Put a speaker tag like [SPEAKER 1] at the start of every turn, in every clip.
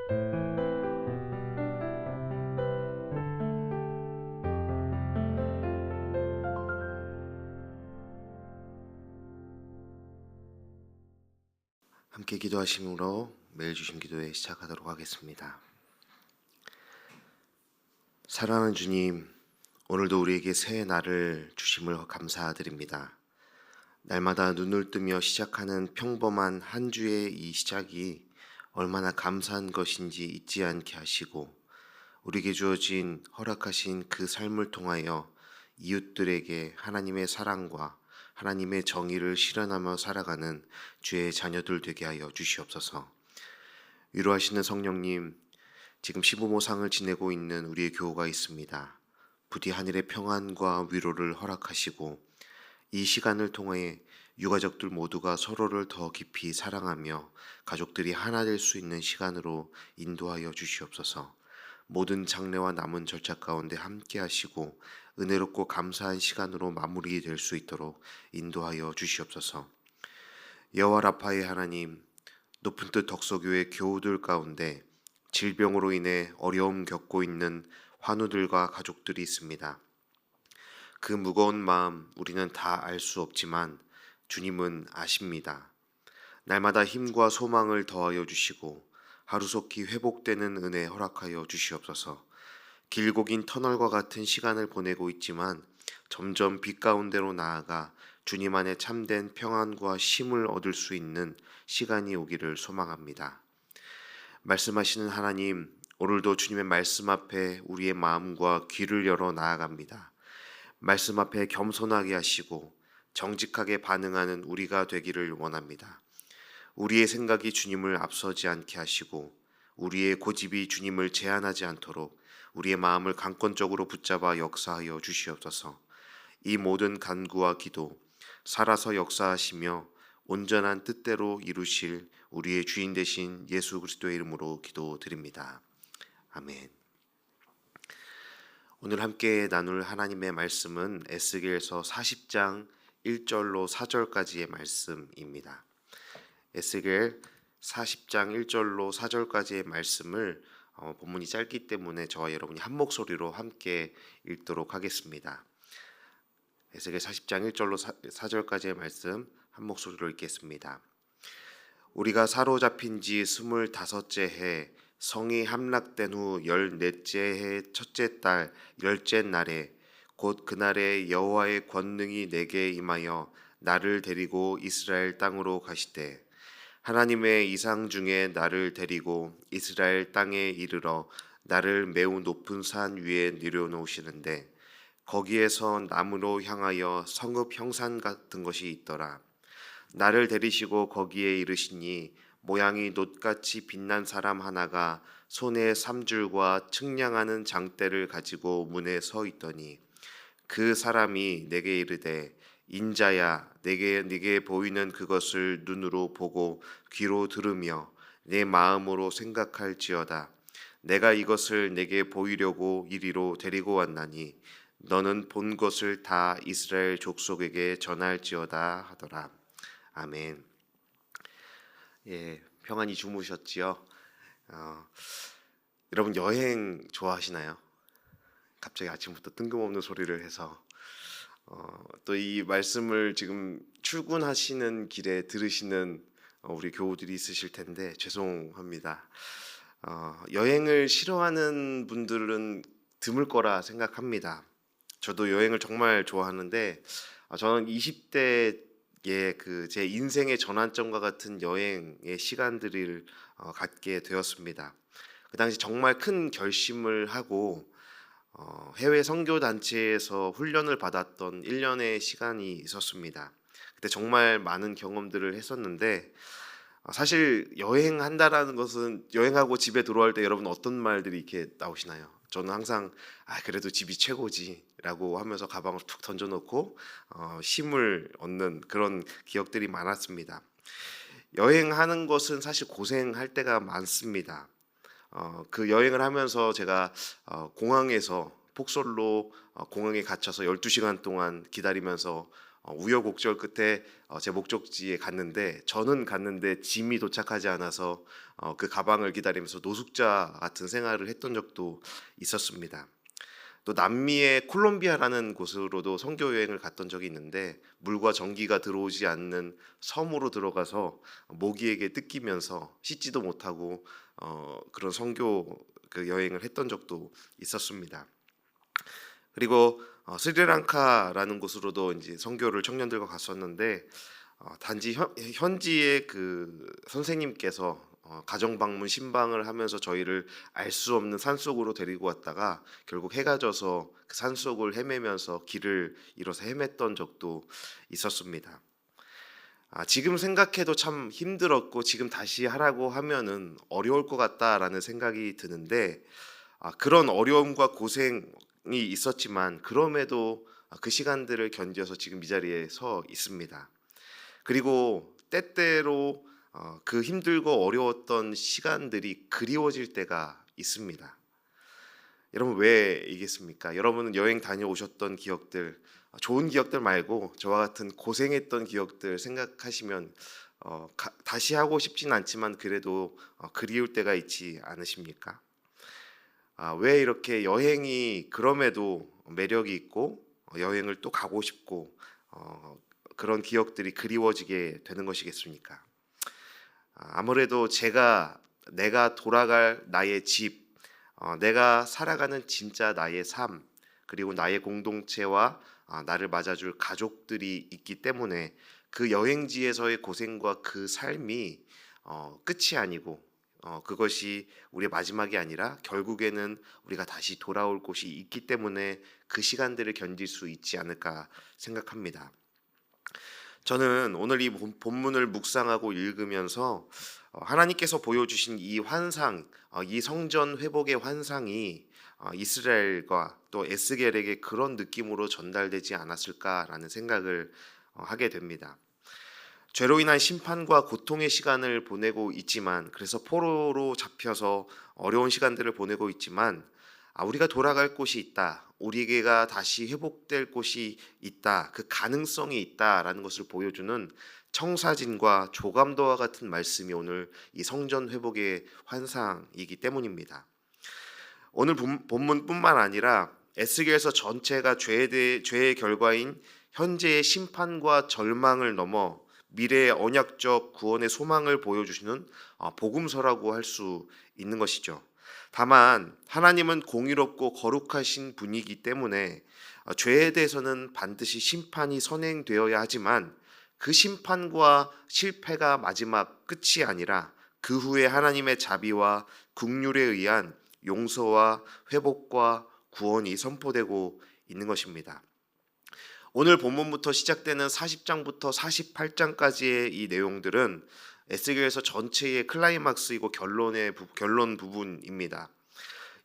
[SPEAKER 1] 함께 기도하심으로 매일 주신 기도회 시작하도록 하겠습니다. 사랑하는 주님, 오늘도 우리에게 새 날을 주심을 감사드립니다. 날마다 눈을 뜨며 시작하는 평범한 한 주의 이 시작이 얼마나 감사한 것인지 잊지 않게 하시고, 우리에게 주어진 허락하신 그 삶을 통하여 이웃들에게 하나님의 사랑과 하나님의 정의를 실현하며 살아가는 주의 자녀들 되게 하여 주시옵소서. 위로하시는 성령님, 지금 시부모상을 지내고 있는 우리의 교우가 있습니다. 부디 하늘의 평안과 위로를 허락하시고 이 시간을 통해 유가족들 모두가 서로를 더 깊이 사랑하며 가족들이 하나 될 수 있는 시간으로 인도하여 주시옵소서. 모든 장례와 남은 절차 가운데 함께 하시고 은혜롭고 감사한 시간으로 마무리될 수 있도록 인도하여 주시옵소서. 여호와 라파의 하나님, 높은 뜻 덕소교회 교우들 가운데 질병으로 인해 어려움 겪고 있는 환우들과 가족들이 있습니다. 그 무거운 마음 우리는 다 알 수 없지만 주님은 아십니다. 날마다 힘과 소망을 더하여 주시고 하루속히 회복되는 은혜 허락하여 주시옵소서. 길고 긴 터널과 같은 시간을 보내고 있지만 점점 빛 가운데로 나아가 주님 안에 참된 평안과 쉼을 얻을 수 있는 시간이 오기를 소망합니다. 말씀하시는 하나님, 오늘도 주님의 말씀 앞에 우리의 마음과 귀를 열어 나아갑니다. 말씀 앞에 겸손하게 하시고 정직하게 반응하는 우리가 되기를 원합니다. 우리의 생각이 주님을 앞서지 않게 하시고 우리의 고집이 주님을 제한하지 않도록 우리의 마음을 강권적으로 붙잡아 역사하여 주시옵소서. 이 모든 간구와 기도 살아서 역사하시며 온전한 뜻대로 이루실 우리의 주인 되신 예수 그리스도의 이름으로 기도드립니다. 아멘. 오늘 함께 나눌 하나님의 말씀은 에스겔서 40장 1절로 4절까지의 말씀입니다. 에스겔 40장 1절로 4절까지의 말씀을 본문이 짧기 때문에 저와 여러분이 한 목소리로 함께 읽도록 하겠습니다. 에스겔 40장 1절로 4절까지의 말씀 한 목소리로 읽겠습니다. 우리가 사로잡힌 지 25째 해 성이 함락된 후 14째 해 첫째 달 10째 날에 곧 그날에 여호와의 권능이 내게 임하여 나를 데리고 이스라엘 땅으로 가시되 하나님의 이상 중에 나를 데리고 이스라엘 땅에 이르러 나를 매우 높은 산 위에 내려놓으시는데 거기에서 나무로 향하여 성읍 형산 같은 것이 있더라. 나를 데리시고 거기에 이르시니 모양이 놋같이 빛난 사람 하나가 손에 삼줄과 측량하는 장대를 가지고 문에 서 있더니 그 사람이 내게 이르되 인자야, 네게 보이는 그것을 눈으로 보고 귀로 들으며 내 마음으로 생각할지어다. 내가 이것을 내게 보이려고 이리로 데리고 왔나니 너는 본 것을 다 이스라엘 족속에게 전할지어다 하더라. 아멘. 평안히 주무셨지요? 여러분 여행 좋아하시나요? 갑자기 아침부터 뜬금없는 소리를 해서 또 이 말씀을 지금 출근하시는 길에 들으시는 우리 교우들이 있으실 텐데 죄송합니다. 여행을 싫어하는 분들은 드물 거라 생각합니다. 저도 여행을 정말 좋아하는데 저는 20대에 그 제 인생의 전환점과 같은 여행의 시간들을 갖게 되었습니다. 그 당시 정말 큰 결심을 하고 해외 선교 단체에서 훈련을 받았던 1년의 시간이 있었습니다. 그때 정말 많은 경험들을 했었는데 사실 여행한다라는 것은 여행하고 집에 들어올 때 여러분 어떤 말들이 이렇게 나오시나요? 저는 항상 그래도 집이 최고지라고 하면서 가방을 툭 던져놓고 힘을 얻는 그런 기억들이 많았습니다. 여행하는 것은 사실 고생할 때가 많습니다. 그 여행을 하면서 제가 공항에서 폭설로 공항에 갇혀서 12시간 동안 기다리면서 우여곡절 끝에 제 목적지에 갔는데, 저는 갔는데 짐이 도착하지 않아서 그 가방을 기다리면서 노숙자 같은 생활을 했던 적도 있었습니다. 또 남미의 콜롬비아라는 곳으로도 선교 여행을 갔던 적이 있는데, 물과 전기가 들어오지 않는 섬으로 들어가서 모기에게 뜯기면서 씻지도 못하고 그런 선교 그 여행을 했던 적도 있었습니다. 그리고 스리랑카라는 곳으로도 이제 선교를 청년들과 갔었는데, 단지 현지의 그 선생님께서 가정 방문 신방을 하면서 저희를 알 수 없는 산속으로 데리고 왔다가 결국 해가 져서 그 산속을 헤매면서 길을 잃어서 헤맸던 적도 있었습니다. 지금 생각해도 참 힘들었고, 지금 다시 하라고 하면은 어려울 것 같다라는 생각이 드는데, 그런 어려움과 고생이 있었지만 그럼에도 그 시간들을 견뎌서 지금 이 자리에 서 있습니다. 그리고 때때로 그 힘들고 어려웠던 시간들이 그리워질 때가 있습니다. 여러분, 왜 이겠습니까? 여러분은 여행 다녀오셨던 기억들, 좋은 기억들 말고 저와 같은 고생했던 기억들 생각하시면 다시 하고 싶진 않지만 그래도 그리울 때가 있지 않으십니까? 왜 이렇게 여행이 그럼에도 매력이 있고 여행을 또 가고 싶고 그런 기억들이 그리워지게 되는 것이겠습니까? 아무래도 내가 돌아갈 나의 집, 내가 살아가는 진짜 나의 삶, 그리고 나의 공동체와 나를 맞아줄 가족들이 있기 때문에 그 여행지에서의 고생과 그 삶이 끝이 아니고 그것이 우리의 마지막이 아니라 결국에는 우리가 다시 돌아올 곳이 있기 때문에 그 시간들을 견딜 수 있지 않을까 생각합니다. 저는 오늘 이 본문을 묵상하고 읽으면서 하나님께서 보여주신 이 환상, 이 성전 회복의 환상이 이스라엘과 또 에스겔에게 그런 느낌으로 전달되지 않았을까라는 생각을 하게 됩니다. 죄로 인한 심판과 고통의 시간을 보내고 있지만, 그래서 포로로 잡혀서 어려운 시간들을 보내고 있지만, 우리가 돌아갈 곳이 있다, 우리가 다시 회복될 곳이 있다, 그 가능성이 있다라는 것을 보여주는 청사진과 조감도와 같은 말씀이 오늘 이 성전 회복의 환상이기 때문입니다. 오늘 본문뿐만 아니라 에스겔서 전체가 죄의 결과인 현재의 심판과 절망을 넘어 미래의 언약적 구원의 소망을 보여주시는 복음서라고 할 수 있는 것이죠. 다만 하나님은 공의롭고 거룩하신 분이기 때문에 죄에 대해서는 반드시 심판이 선행되어야 하지만, 그 심판과 실패가 마지막 끝이 아니라 그 후에 하나님의 자비와 긍휼에 의한 용서와 회복과 구원이 선포되고 있는 것입니다. 오늘 본문부터 시작되는 40장부터 48장까지의 이 내용들은 에스겔서 전체의 클라이막스이고 결론 부분입니다.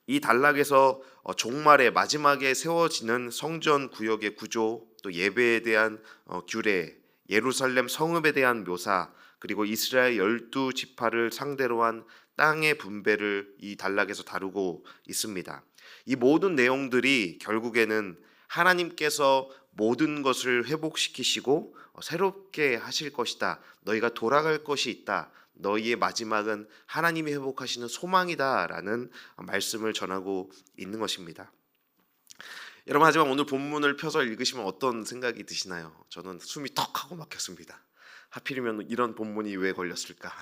[SPEAKER 1] 이 단락에서 종말의 마지막에 세워지는 성전 구역의 구조, 또 예배에 대한 규례, 예루살렘 성읍에 대한 묘사, 그리고 이스라엘 12지파를 상대로 한 땅의 분배를 이 단락에서 다루고 있습니다. 이 모든 내용들이 결국에는 하나님께서 모든 것을 회복시키시고 새롭게 하실 것이다, 너희가 돌아갈 것이 있다, 너희의 마지막은 하나님이 회복하시는 소망이다라는 말씀을 전하고 있는 것입니다. 여러분, 하지만 오늘 본문을 펴서 읽으시면 어떤 생각이 드시나요? 저는 숨이 턱 하고 막혔습니다. 하필이면 이런 본문이 왜 걸렸을까?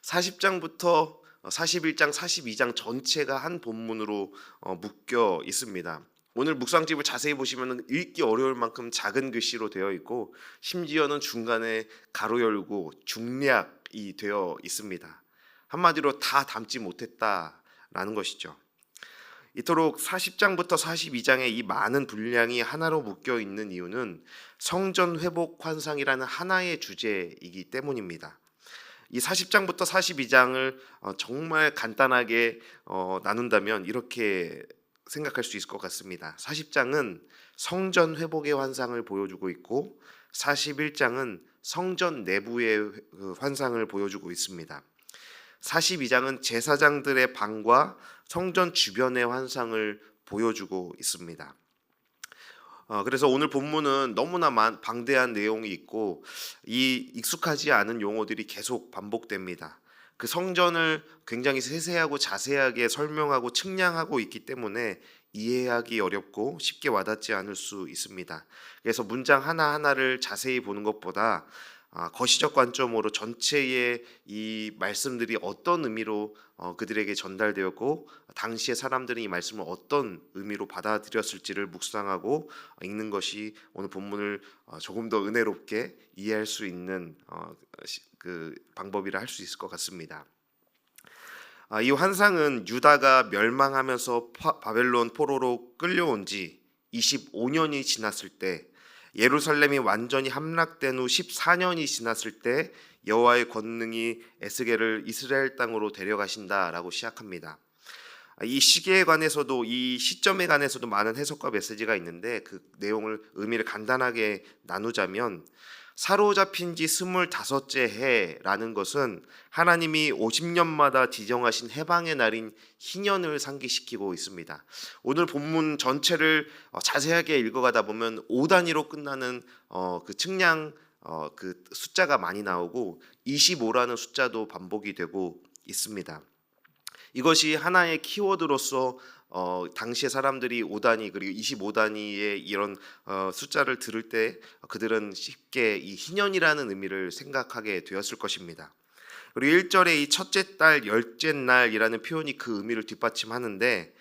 [SPEAKER 1] 40장부터 41장, 42장 전체가 한 본문으로 묶여 있습니다. 오늘 묵상집을 자세히 보시면 읽기 어려울 만큼 작은 글씨로 되어 있고, 심지어는 중간에 가로 열고 중략이 되어 있습니다. 한마디로 다 담지 못했다라는 것이죠. 이토록 40장부터 42장의 이 많은 분량이 하나로 묶여 있는 이유는 성전 회복 환상이라는 하나의 주제이기 때문입니다. 이 40장부터 42장을 정말 간단하게 나눈다면 이렇게 생각할 수 있을 것 같습니다. 40장은 성전 회복의 환상을 보여주고 있고, 41장은 성전 내부의 환상을 보여주고 있습니다. 42장은 제사장들의 방과 성전 주변의 환상을 보여주고 있습니다. 그래서 오늘 본문은 너무나 방대한 내용이 있고 이 익숙하지 않은 용어들이 계속 반복됩니다. 그 성전을 굉장히 세세하고 자세하게 설명하고 측량하고 있기 때문에 이해하기 어렵고 쉽게 와닿지 않을 수 있습니다. 그래서 문장 하나하나를 자세히 보는 것보다 거시적 관점으로 전체의 이 말씀들이 어떤 의미로 그들에게 전달되었고 당시의 사람들이 이 말씀을 어떤 의미로 받아들였을지를 묵상하고 읽는 것이 오늘 본문을 조금 더 은혜롭게 이해할 수 있는 그 방법이라 할 수 있을 것 같습니다. 이 환상은 유다가 멸망하면서 바벨론 포로로 끌려온 지 25년이 지났을 때, 예루살렘이 완전히 함락된 후 14년이 지났을 때 여호와의 권능이 에스겔을 이스라엘 땅으로 데려가신다라고 시작합니다. 이 시기에 관해서도, 이 시점에 관해서도 많은 해석과 메시지가 있는데 그 내용을, 의미를 간단하게 나누자면, 사로잡힌 지 25째 해라는 것은 하나님이 50년마다 지정하신 해방의 날인 희년을 상기시키고 있습니다. 오늘 본문 전체를 자세하게 읽어가다 보면 5단위로 끝나는 그 측량 그 숫자가 많이 나오고 25라는 숫자도 반복이 되고 있습니다. 이것이 하나의 키워드로서 당시의 사람들이 5단위 그리고 25단위의 이런 숫자를 들을 때 그들은 쉽게 이 희년이라는 의미를 생각하게 되었을 것입니다. 그리고 1절에 이 첫째 달 열째 날이라는 표현이 그 의미를 뒷받침하는데,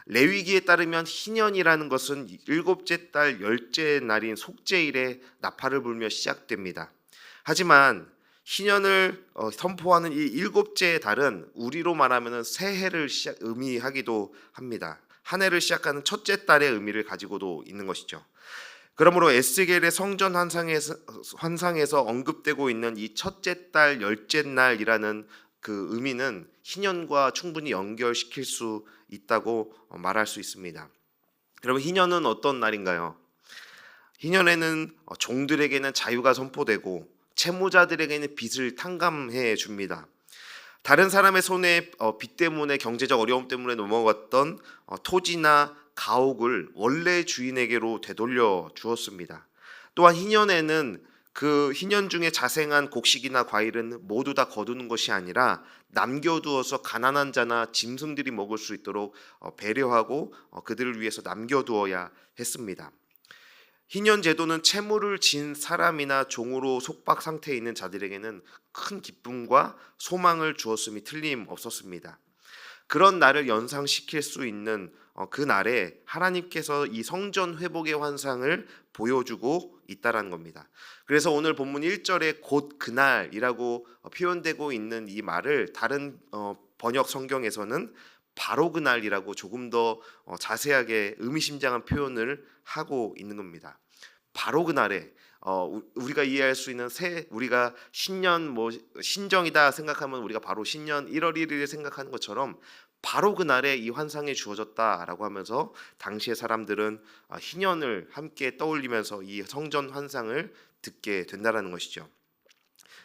[SPEAKER 1] 레위기에 따르면 희년이라는 것은 일곱째 달 열째 날인 속죄일에 나팔을 불며 시작됩니다. 하지만 희년을 선포하는 이 일곱째 달은 우리로 말하면 새해를 의미하기도 합니다. 한 해를 시작하는 첫째 달의 의미를 가지고도 있는 것이죠. 그러므로 에스겔의 성전 환상에서 언급되고 있는 이 첫째 달 열째 날이라는 그 의미는 희년과 충분히 연결시킬 수 있다고 말할 수 있습니다. 여러분, 희년은 어떤 날인가요? 희년에는 종들에게는 자유가 선포되고 채무자들에게는 빚을 탕감해 줍니다. 다른 사람의 손에 빚 때문에, 경제적 어려움 때문에 넘어갔던 토지나 가옥을 원래 주인에게로 되돌려 주었습니다. 또한 희년에는 그 희년 중에 자생한 곡식이나 과일은 모두 다 거두는 것이 아니라 남겨두어서 가난한 자나 짐승들이 먹을 수 있도록 배려하고 그들을 위해서 남겨두어야 했습니다. 희년 제도는 채무를 진 사람이나 종으로 속박 상태에 있는 자들에게는 큰 기쁨과 소망을 주었음이 틀림없었습니다. 그런 날을 연상시킬 수 있는 그 날에 하나님께서 이 성전 회복의 환상을 보여주고 있다라는 겁니다. 그래서 오늘 본문 1절에 곧 그날이라고 표현되고 있는 이 말을 다른 번역 성경에서는 바로 그날이라고 조금 더 자세하게 의미심장한 표현을 하고 있는 겁니다. 바로 그날에 우리가 이해할 수 있는 우리가 신년 신정이다 생각하면 우리가 바로 신년 1월 1일을 생각하는 것처럼 바로 그날에 이 환상이 주어졌다라고 하면서 당시의 사람들은 희년을 함께 떠올리면서 이 성전 환상을 듣게 된다라는 것이죠.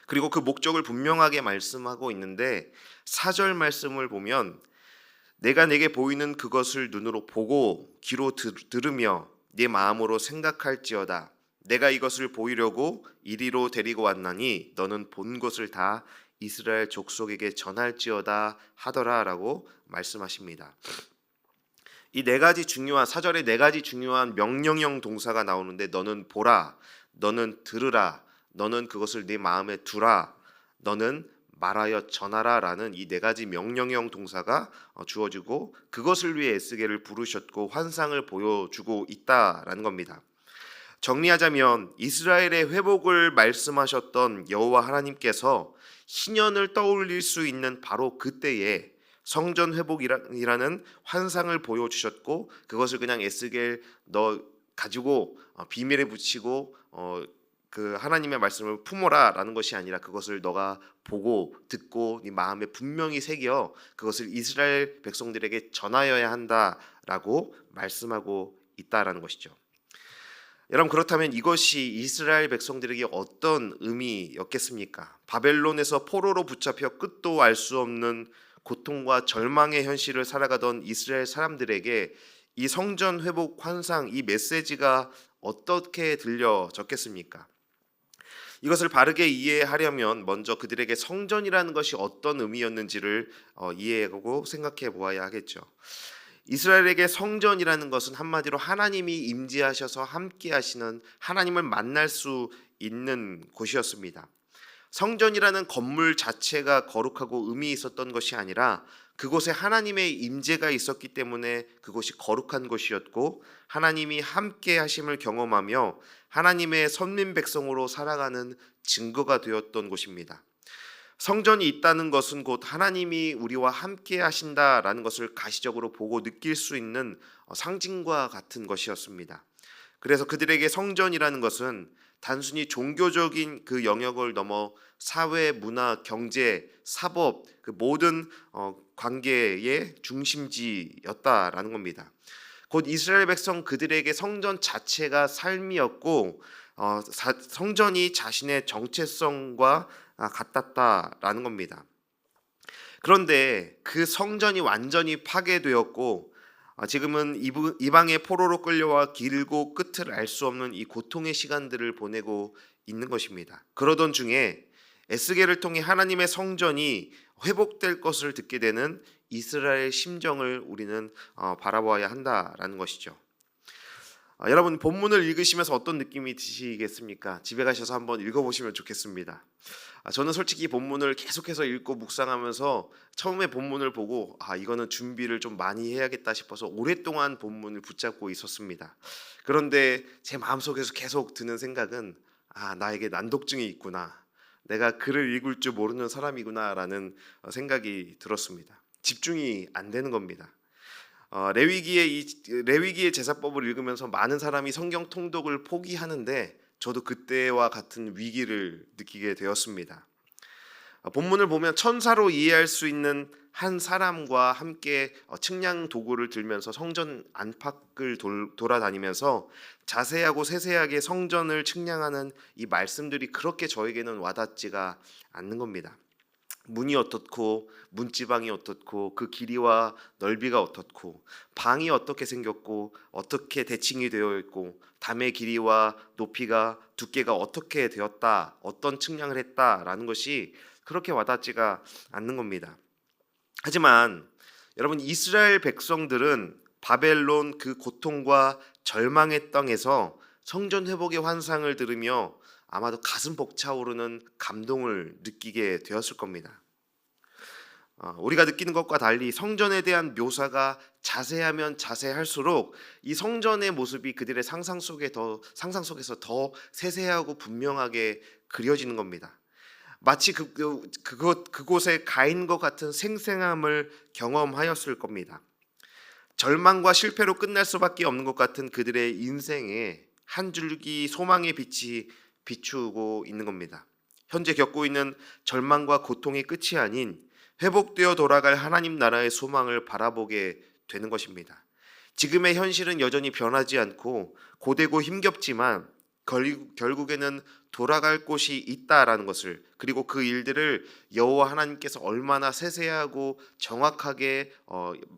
[SPEAKER 1] 그리고 그 목적을 분명하게 말씀하고 있는데 4절 말씀을 보면, 내가 내게 보이는 그것을 눈으로 보고 귀로 들으며 네 마음으로 생각할지어다. 내가 이것을 보이려고 이리로 데리고 왔나니 너는 본 것을 다 이스라엘 족속에게 전할지어다 하더라라고 말씀하십니다. 이 네 가지 중요한, 4절에 네 가지 중요한 명령형 동사가 나오는데, 너는 보라, 너는 들으라, 너는 그것을 네 마음에 두라, 너는 말하여 전하라라는 이 네 가지 명령형 동사가 주어지고, 그것을 위해 에스겔을 부르셨고 환상을 보여주고 있다라는 겁니다. 정리하자면 이스라엘의 회복을 말씀하셨던 여호와 하나님께서 희년을 떠올릴 수 있는 바로 그때에 성전 회복이라는 환상을 보여주셨고, 그것을 그냥 에스겔 너 가지고 비밀에 붙이고 그 하나님의 말씀을 품어라라는 것이 아니라, 그것을 너가 보고 듣고 네 마음에 분명히 새겨 그것을 이스라엘 백성들에게 전하여야 한다라고 말씀하고 있다라는 것이죠. 여러분, 그렇다면 이것이 이스라엘 백성들에게 어떤 의미였겠습니까? 바벨론에서 포로로 붙잡혀 끝도 알 수 없는 고통과 절망의 현실을 살아가던 이스라엘 사람들에게 이 성전 회복 환상, 이 메시지가 어떻게 들려졌겠습니까? 이것을 바르게 이해하려면 먼저 그들에게 성전이라는 것이 어떤 의미였는지를 이해하고 생각해 보아야 하겠죠. 이스라엘에게 성전이라는 것은 한마디로 하나님이 임재하셔서 함께 하시는, 하나님을 만날 수 있는 곳이었습니다. 성전이라는 건물 자체가 거룩하고 의미 있었던 것이 아니라 그곳에 하나님의 임재가 있었기 때문에 그곳이 거룩한 곳이었고, 하나님이 함께 하심을 경험하며 하나님의 선민 백성으로 살아가는 증거가 되었던 곳입니다. 성전이 있다는 것은 곧 하나님이 우리와 함께 하신다라는 것을 가시적으로 보고 느낄 수 있는 상징과 같은 것이었습니다. 그래서 그들에게 성전이라는 것은 단순히 종교적인 그 영역을 넘어 사회, 문화, 경제, 사법, 그 모든 관계의 중심지였다라는 겁니다. 곧 이스라엘 백성 그들에게 성전 자체가 삶이었고, 성전이 자신의 정체성과 같았다라는 겁니다. 그런데 그 성전이 완전히 파괴되었고, 지금은 이방의 포로로 끌려와 길고 끝을 알 수 없는 이 고통의 시간들을 보내고 있는 것입니다. 그러던 중에 에스겔을 통해 하나님의 성전이 회복될 것을 듣게 되는 이스라엘 심정을 우리는 바라봐야 한다라는 것이죠. 여러분, 본문을 읽으시면서 어떤 느낌이 드시겠습니까? 집에 가셔서 한번 읽어보시면 좋겠습니다. 저는 솔직히 본문을 계속해서 읽고 묵상하면서 처음에 본문을 보고 이거는 준비를 좀 많이 해야겠다 싶어서 오랫동안 본문을 붙잡고 있었습니다. 그런데 제 마음속에서 계속 드는 생각은 나에게 난독증이 있구나, 내가 글을 읽을 줄 모르는 사람이구나라는 생각이 들었습니다. 집중이 안 되는 겁니다. 레위기의 제사법을 읽으면서 많은 사람이 성경 통독을 포기하는데 저도 그때와 같은 위기를 느끼게 되었습니다. 본문을 보면 천사로 이해할 수 있는 한 사람과 함께 측량 도구를 들면서 성전 안팎을 돌아다니면서 자세하고 세세하게 성전을 측량하는 이 말씀들이 그렇게 저에게는 와닿지가 않는 겁니다. 문이 어떻고, 문지방이 어떻고, 그 길이와 넓이가 어떻고, 방이 어떻게 생겼고, 어떻게 대칭이 되어 있고, 담의 길이와 높이가, 두께가 어떻게 되었다, 어떤 측량을 했다라는 것이 그렇게 와닿지가 않는 겁니다. 하지만 여러분, 이스라엘 백성들은 바벨론 그 고통과 절망의 땅에서 성전 회복의 환상을 들으며 아마도 가슴 벅차오르는 감동을 느끼게 되었을 겁니다. 우리가 느끼는 것과 달리 성전에 대한 묘사가 자세하면 자세할수록 이 성전의 모습이 그들의 상상 속에서 더 세세하고 분명하게 그려지는 겁니다. 마치 그곳에 가인 것 같은 생생함을 경험하였을 겁니다. 절망과 실패로 끝날 수밖에 없는 것 같은 그들의 인생에 한 줄기 소망의 빛이 비추고 있는 겁니다. 현재 겪고 있는 절망과 고통의 끝이 아닌 회복되어 돌아갈 하나님 나라의 소망을 바라보게 되는 것입니다. 지금의 현실은 여전히 변하지 않고 고되고 힘겹지만 결국에는 돌아갈 곳이 있다라는 것을, 그리고 그 일들을 여호와 하나님께서 얼마나 세세하고 정확하게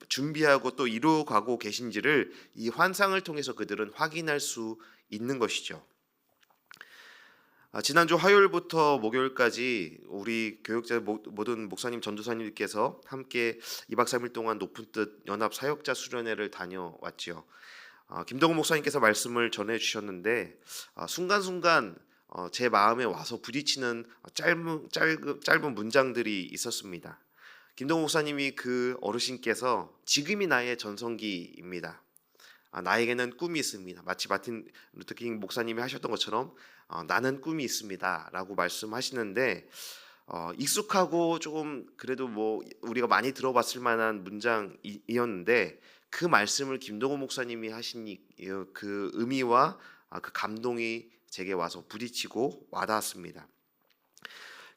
[SPEAKER 1] 준비하고 또 이루어가고 계신지를 이 환상을 통해서 그들은 확인할 수 있는 것이죠. 지난주 화요일부터 목요일까지 우리 교육자 모든 목사님, 전도사님께서 함께 2박 3일 동안 높은 뜻 연합 사역자 수련회를 다녀왔지요. 김동훈 목사님께서 말씀을 전해주셨는데 순간순간 제 마음에 와서 부딪히는 짧은 문장들이 있었습니다. 김동훈 목사님이 그 어르신께서 지금이 나의 전성기입니다. 나에게는 꿈이 있습니다. 마치 마틴 루터킹 목사님이 하셨던 것처럼 나는 꿈이 있습니다 라고 말씀하시는데 익숙하고 조금 그래도 우리가 많이 들어봤을 만한 문장이었는데 그 말씀을 김동훈 목사님이 하신 그 의미와 그 감동이 제게 와서 부딪히고 와닿았습니다.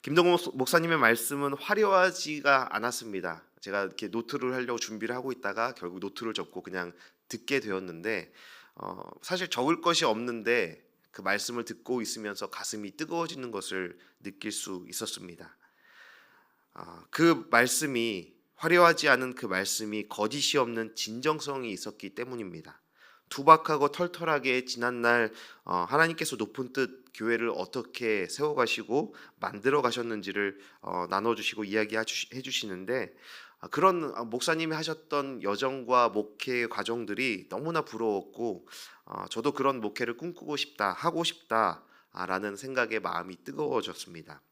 [SPEAKER 1] 김동훈 목사님의 말씀은 화려하지가 않았습니다. 제가 이렇게 노트를 하려고 준비를 하고 있다가 결국 노트를 접고 그냥 듣게 되었는데 사실 적을 것이 없는데 그 말씀을 듣고 있으면서 가슴이 뜨거워지는 것을 느낄 수 있었습니다. 그 말씀이, 화려하지 않은 그 말씀이 거짓이 없는 진정성이 있었기 때문입니다. 투박하고 털털하게 지난날 하나님께서 높은 뜻 교회를 어떻게 세워가시고 만들어 가셨는지를 나눠주시고 이야기해 주시는데, 그런 목사님이 하셨던 여정과 목회 과정들이 너무나 부러웠고, 저도 그런 목회를 꿈꾸고 싶다, 하고 싶다라는 생각에 마음이 뜨거워졌습니다.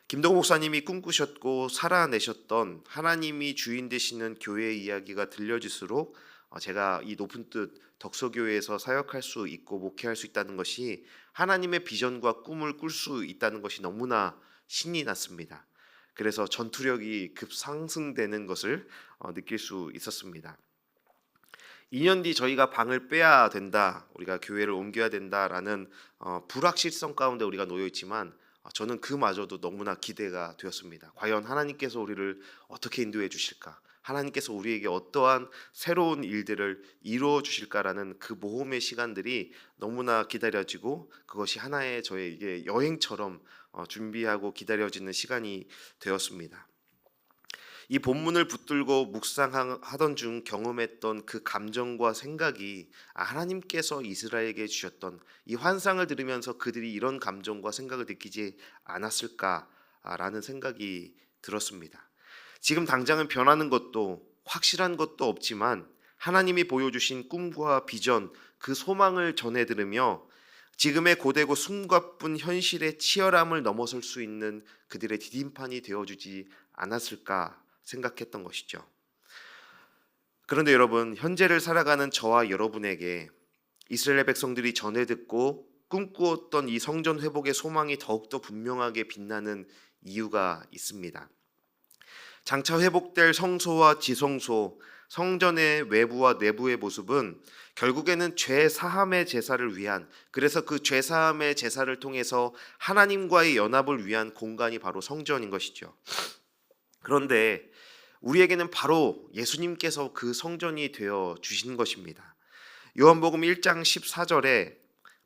[SPEAKER 1] 김동호 목사님이 꿈꾸셨고 살아내셨던 하나님이 주인 되시는 교회의 이야기가 들려질수록 제가 이 높은 뜻 덕소교회에서 사역할 수 있고 목회할 수 있다는 것이, 하나님의 비전과 꿈을 꿀 수 있다는 것이 너무나 신이 났습니다. 그래서 전투력이 급상승되는 것을 느낄 수 있었습니다. 2년 뒤 저희가 방을 빼야 된다, 우리가 교회를 옮겨야 된다라는 불확실성 가운데 우리가 놓여 있지만, 저는 그마저도 너무나 기대가 되었습니다. 과연 하나님께서 우리를 어떻게 인도해 주실까? 하나님께서 우리에게 어떠한 새로운 일들을 이루어 주실까라는 그 모험의 시간들이 너무나 기다려지고, 그것이 하나의 저에게 여행처럼 준비하고 기다려지는 시간이 되었습니다. 이 본문을 붙들고 묵상하던 중 경험했던 그 감정과 생각이, 하나님께서 이스라엘에게 주셨던 이 환상을 들으면서 그들이 이런 감정과 생각을 느끼지 않았을까라는 생각이 들었습니다. 지금 당장은 변하는 것도 확실한 것도 없지만, 하나님이 보여주신 꿈과 비전, 그 소망을 전해 들으며 지금의 고되고 숨가쁜 현실의 치열함을 넘어설 수 있는 그들의 디딤판이 되어주지 않았을까 생각했던 것이죠. 그런데 여러분, 현재를 살아가는 저와 여러분에게 이스라엘 백성들이 전해 듣고 꿈꾸었던 이 성전 회복의 소망이 더욱더 분명하게 빛나는 이유가 있습니다. 장차 회복될 성소와 지성소, 성전의 외부와 내부의 모습은 결국에는 죄 사함의 제사를 위한, 그래서 그 죄 사함의 제사를 통해서 하나님과의 연합을 위한 공간이 바로 성전인 것이죠. 그런데 우리에게는 바로 예수님께서 그 성전이 되어 주신 것입니다. 요한복음 1장 14절에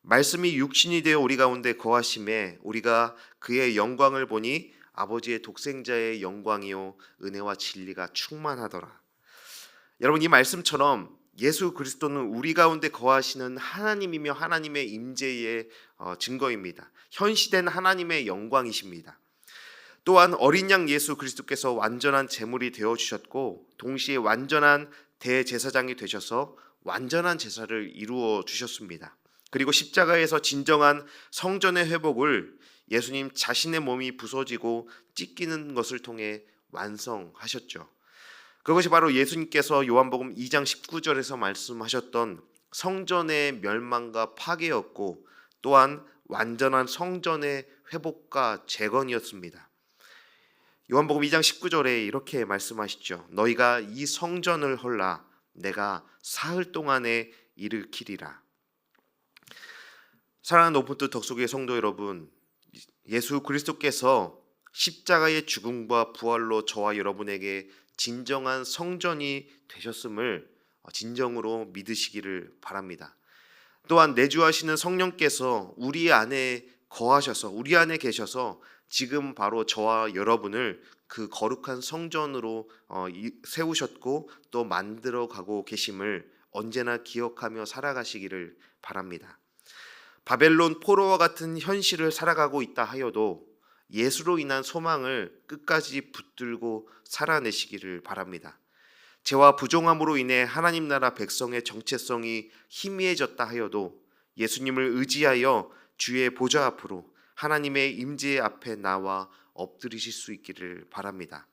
[SPEAKER 1] 말씀이 육신이 되어 우리 가운데 거하심에 우리가 그의 영광을 보니 아버지의 독생자의 영광이요 은혜와 진리가 충만하더라. 여러분, 이 말씀처럼 예수 그리스도는 우리 가운데 거하시는 하나님이며 하나님의 임재의 증거입니다. 현시된 하나님의 영광이십니다. 또한 어린 양 예수 그리스도께서 완전한 제물이 되어 주셨고, 동시에 완전한 대제사장이 되셔서 완전한 제사를 이루어 주셨습니다. 그리고 십자가에서 진정한 성전의 회복을 예수님 자신의 몸이 부서지고 찢기는 것을 통해 완성하셨죠. 그것이 바로 예수님께서 요한복음 2장 19절에서 말씀하셨던 성전의 멸망과 파괴였고, 또한 완전한 성전의 회복과 재건이었습니다. 요한복음 2장 19절에 이렇게 말씀하시죠. 너희가 이 성전을 헐라 내가 사흘 동안에 일으키리라. 사랑하는 높은 뜻 덕소교회 성도 여러분, 예수 그리스도께서 십자가의 죽음과 부활로 저와 여러분에게 진정한 성전이 되셨음을 진정으로 믿으시기를 바랍니다. 또한 내주하시는 성령께서 우리 안에 거하셔서, 우리 안에 계셔서 지금 바로 저와 여러분을 그 거룩한 성전으로 세우셨고 또 만들어 가고 계심을 언제나 기억하며 살아가시기를 바랍니다. 바벨론 포로와 같은 현실을 살아가고 있다 하여도 예수로 인한 소망을 끝까지 붙들고 살아내시기를 바랍니다. 죄와 부정함으로 인해 하나님 나라 백성의 정체성이 희미해졌다 하여도 예수님을 의지하여 주의 보좌 앞으로 하나님의 임재 앞에 나와 엎드리실 수 있기를 바랍니다.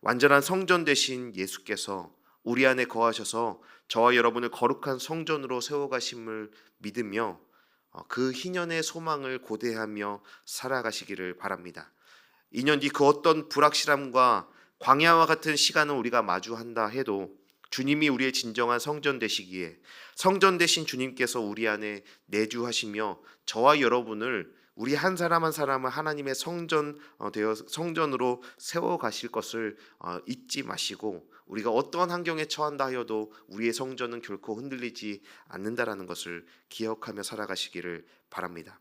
[SPEAKER 1] 완전한 성전 되신 예수께서 우리 안에 거하셔서 저와 여러분을 거룩한 성전으로 세워가심을 믿으며 그 희년의 소망을 고대하며 살아가시기를 바랍니다. 2년 뒤 그 어떤 불확실함과 광야와 같은 시간을 우리가 마주한다 해도 주님이 우리의 진정한 성전 되시기에 성전 되신 주님께서 우리 안에 내주하시며 저와 여러분을, 우리 한 사람 한 사람을 하나님의 성전으로 세워 가실 것을 잊지 마시고, 우리가 어떠한 환경에 처한다 하여도 우리의 성전은 결코 흔들리지 않는다라는 것을 기억하며 살아가시기를 바랍니다.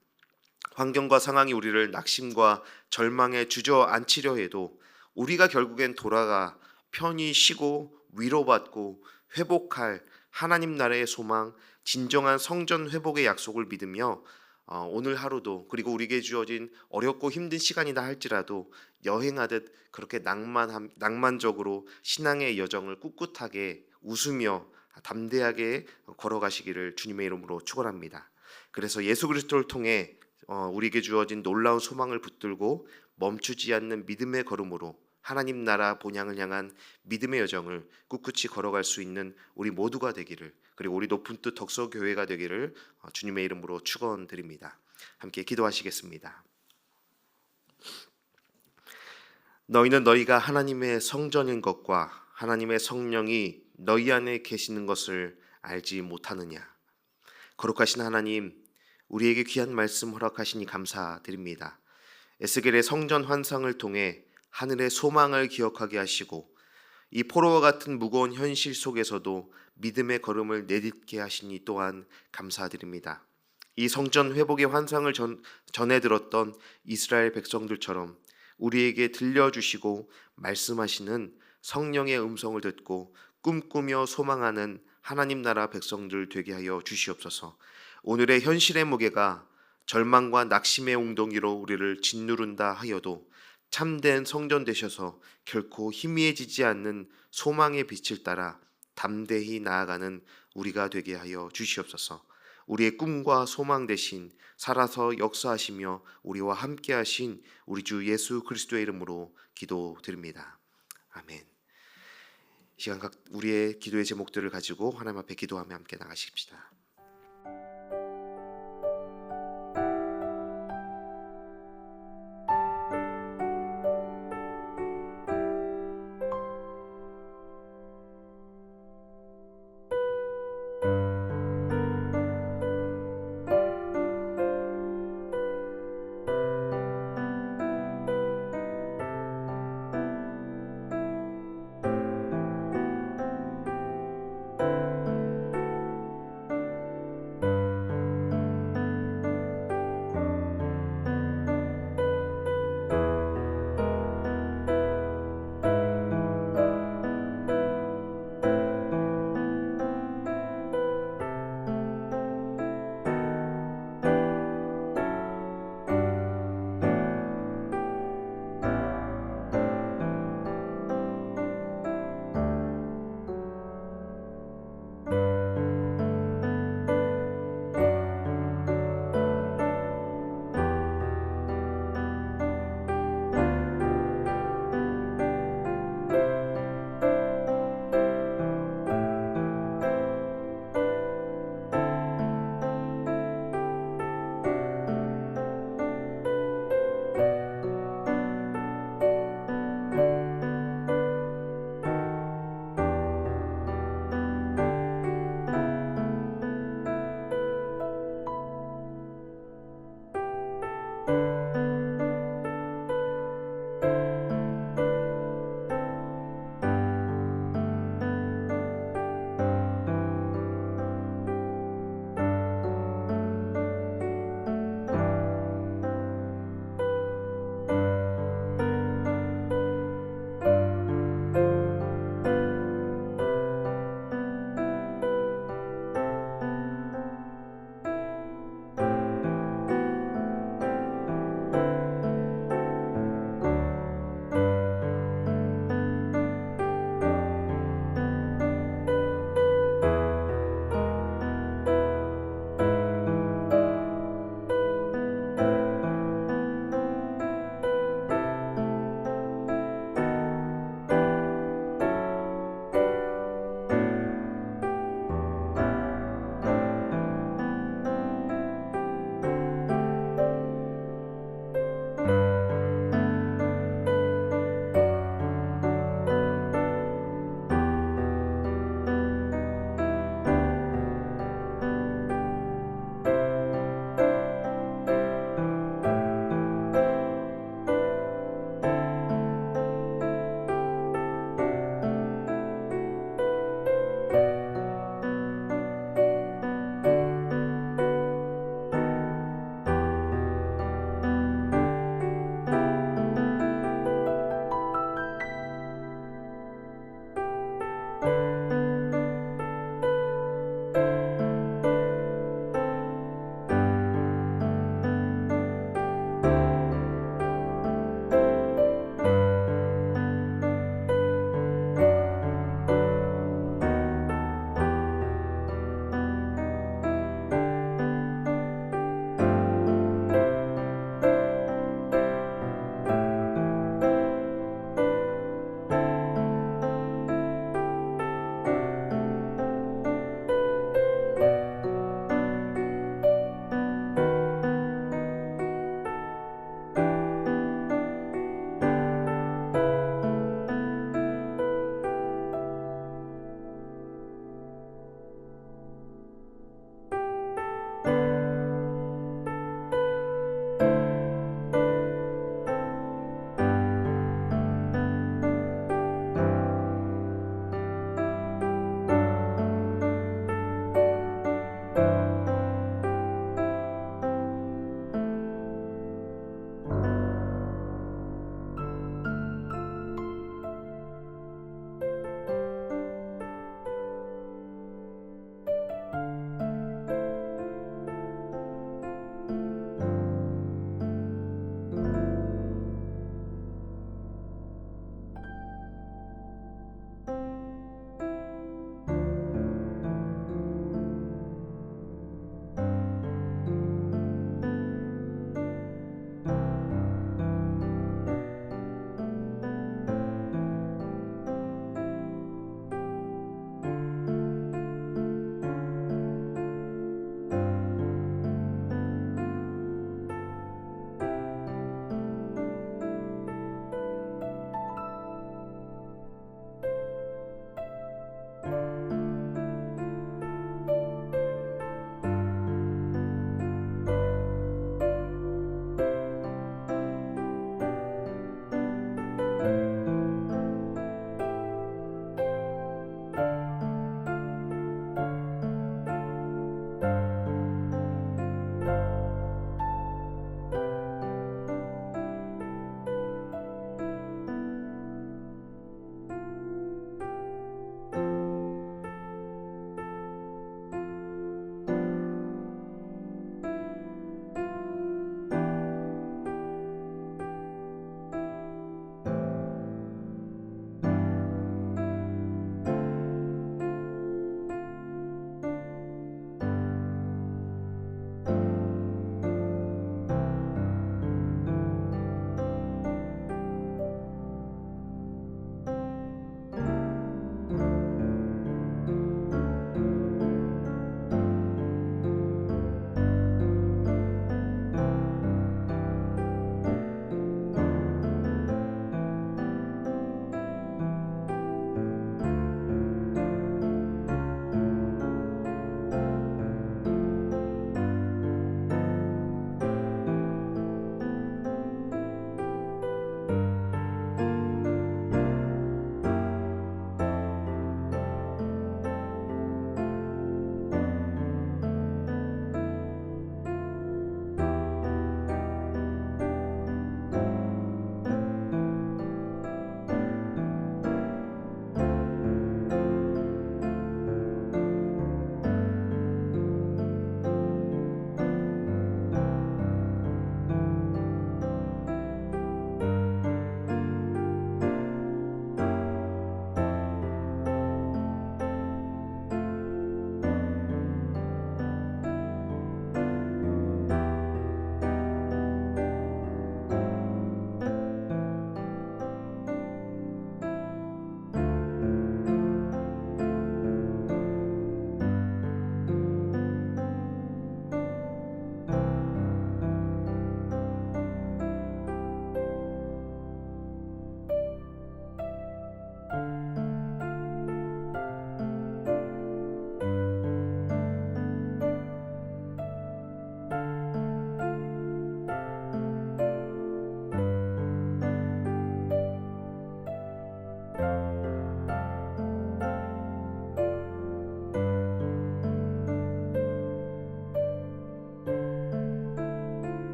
[SPEAKER 1] 환경과 상황이 우리를 낙심과 절망에 주저앉히려 해도 우리가 결국엔 돌아가 편히 쉬고 위로받고 회복할 하나님 나라의 소망, 진정한 성전 회복의 약속을 믿으며 오늘 하루도, 그리고 우리에게 주어진 어렵고 힘든 시간이다 할지라도 여행하듯 그렇게 낭만적으로 신앙의 여정을 꿋꿋하게 웃으며 담대하게 걸어가시기를 주님의 이름으로 축원합니다. 그래서 예수 그리스도를 통해 우리에게 주어진 놀라운 소망을 붙들고 멈추지 않는 믿음의 걸음으로 하나님 나라 본향을 향한 믿음의 여정을 꿋꿋이 걸어갈 수 있는 우리 모두가 되기를, 그리고 우리 높은 뜻 덕서교회가 되기를 주님의 이름으로 축원드립니다. 함께 기도하시겠습니다. 너희는 너희가 하나님의 성전인 것과 하나님의 성령이 너희 안에 계시는 것을 알지 못하느냐. 거룩하신 하나님, 우리에게 귀한 말씀 허락하시니 감사드립니다. 에스겔의 성전 환상을 통해 하늘의 소망을 기억하게 하시고 이 포로와 같은 무거운 현실 속에서도 믿음의 걸음을 내딛게 하시니 또한 감사드립니다. 이 성전 회복의 환상을 전해 들었던 이스라엘 백성들처럼 우리에게 들려주시고 말씀하시는 성령의 음성을 듣고 꿈꾸며 소망하는 하나님 나라 백성들 되게 하여 주시옵소서. 오늘의 현실의 무게가 절망과 낙심의 웅덩이로 우리를 짓누른다 하여도 참된 성전 되셔서 결코 희미해지지 않는 소망의 빛을 따라 담대히 나아가는 우리가 되게 하여 주시옵소서. 우리의 꿈과 소망 대신 살아서 역사하시며 우리와 함께 하신 우리 주 예수 그리스도의 이름으로 기도드립니다. 아멘. 이 시간 각 우리의 기도의 제목들을 가지고 하나님 앞에 기도하며 함께 나가십시다.